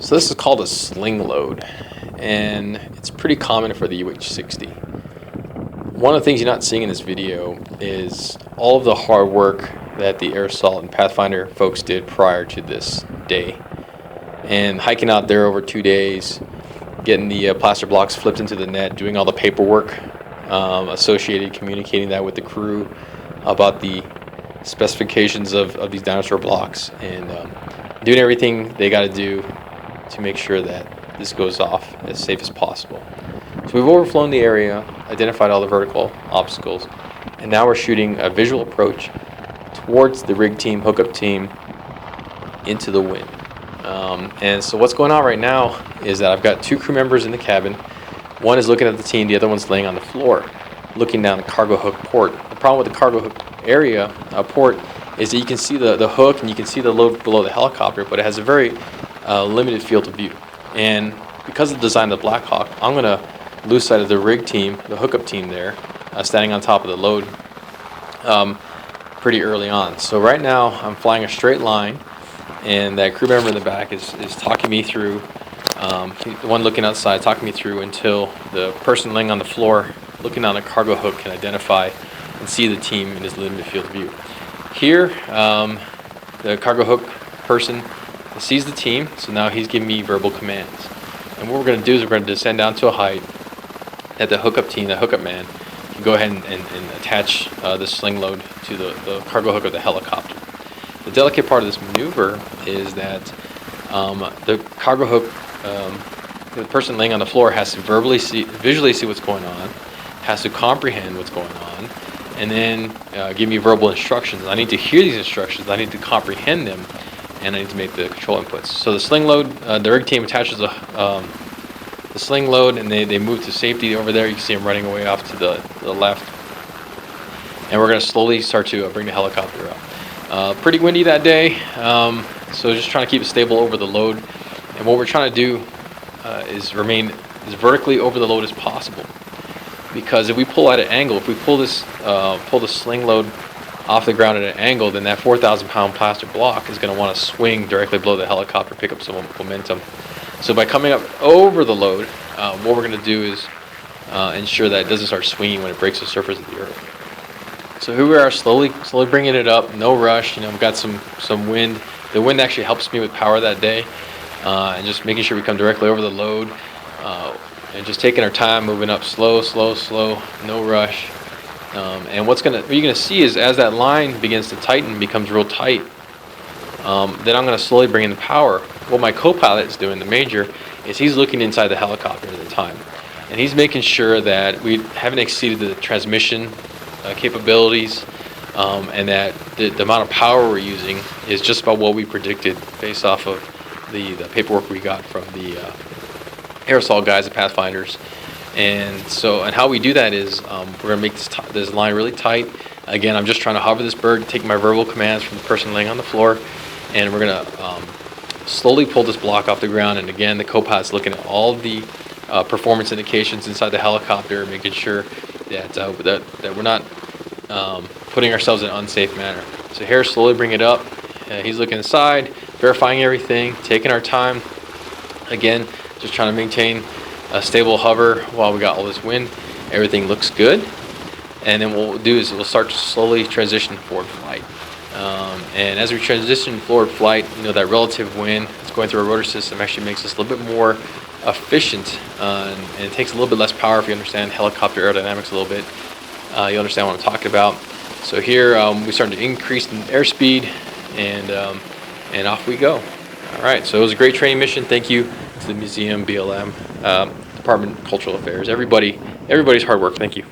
So this is called a sling load, and it's pretty common for the UH-60. One of the things you're not seeing in this video is all of the hard work that the Air Assault and Pathfinder folks did prior to this day. And hiking out there over 2 days, getting the plaster blocks flipped into the net, doing all the paperwork associated, communicating that with the crew about the specifications of these dinosaur blocks, and doing everything they got to do to make sure that this goes off as safe as possible. So we've overflown the area, identified all the vertical obstacles, and now we're shooting a visual approach towards the rig team, hookup team, into the wind. And so what's going on right now is that I've got 2 crew members in the cabin. One is looking at the team, the other one's laying on the floor, looking down the cargo hook port. The problem with the cargo hook area, port, is that you can see the hook and you can see the load below the helicopter, but it has a very limited field of view. And because of the design of the Black Hawk, I'm going to lose sight of the rig team, the hookup team there, standing on top of the load pretty early on. So right now I'm flying a straight line, and that crew member in the back is talking me through, the one looking outside, talking me through until the person laying on the floor looking on a cargo hook can identify and see the team in his limited field of view. Here, the cargo hook person sees the team, so now he's giving me verbal commands. And what we're going to do is we're going to descend down to a height that the hookup team, the hookup man, can go ahead and attach the sling load to the cargo hook of the helicopter. The delicate part of this maneuver is that the cargo hook, the person laying on the floor has to visually see what's going on, has to comprehend what's going on, and then give me verbal instructions. I need to hear these instructions, I need to comprehend them, and I need to make the control inputs. So the sling load, the rig team attaches the sling load, and they move to safety over there. You can see them running away off to the left. And we're going to slowly start to bring the helicopter up. Pretty windy that day, so just trying to keep it stable over the load. And what we're trying to do is remain as vertically over the load as possible. Because if we pull at an angle, if we pull the sling load off the ground at an angle, then that 4,000-pound plaster block is going to want to swing directly below the helicopter, pick up some momentum. So by coming up over the load, what we're going to do is ensure that it doesn't start swinging when it breaks the surface of the earth. So here we are, slowly bringing it up, no rush. We've got some wind. The wind actually helps me with power that day, and just making sure we come directly over the load, and just taking our time, moving up slow, no rush. And what you're gonna see is as that line begins to tighten, becomes real tight, then I'm gonna slowly bring in the power. What my co-pilot is doing, the major, is he's looking inside the helicopter at the time, and he's making sure that we haven't exceeded the transmission capabilities, and that the amount of power we're using is just about what we predicted based off of the paperwork we got from the Air Assault guys, the Pathfinders. And how we do that is we're going to make this line really tight. Again, I'm just trying to hover this bird, take my verbal commands from the person laying on the floor, and we're going to slowly pull this block off the ground. And again, the co-pilot's looking at all the performance indications inside the helicopter, making sure that we're not putting ourselves in an unsafe manner. So here, slowly bring it up. He's looking inside, verifying everything, taking our time. Again, just trying to maintain a stable hover while we got all this wind. Everything looks good, and then what we'll do is we'll start to slowly transition forward flight. And as we transition forward flight, that relative wind that's going through our rotor system actually makes us a little bit more efficient, and it takes a little bit less power. If you understand helicopter aerodynamics a little bit, you understand what I'm talking about. So here we started to increase in airspeed, and off we go. All right, so it was a great training mission. Thank you to the museum, BLM, Department of Cultural Affairs, everybody's hard work. Thank you.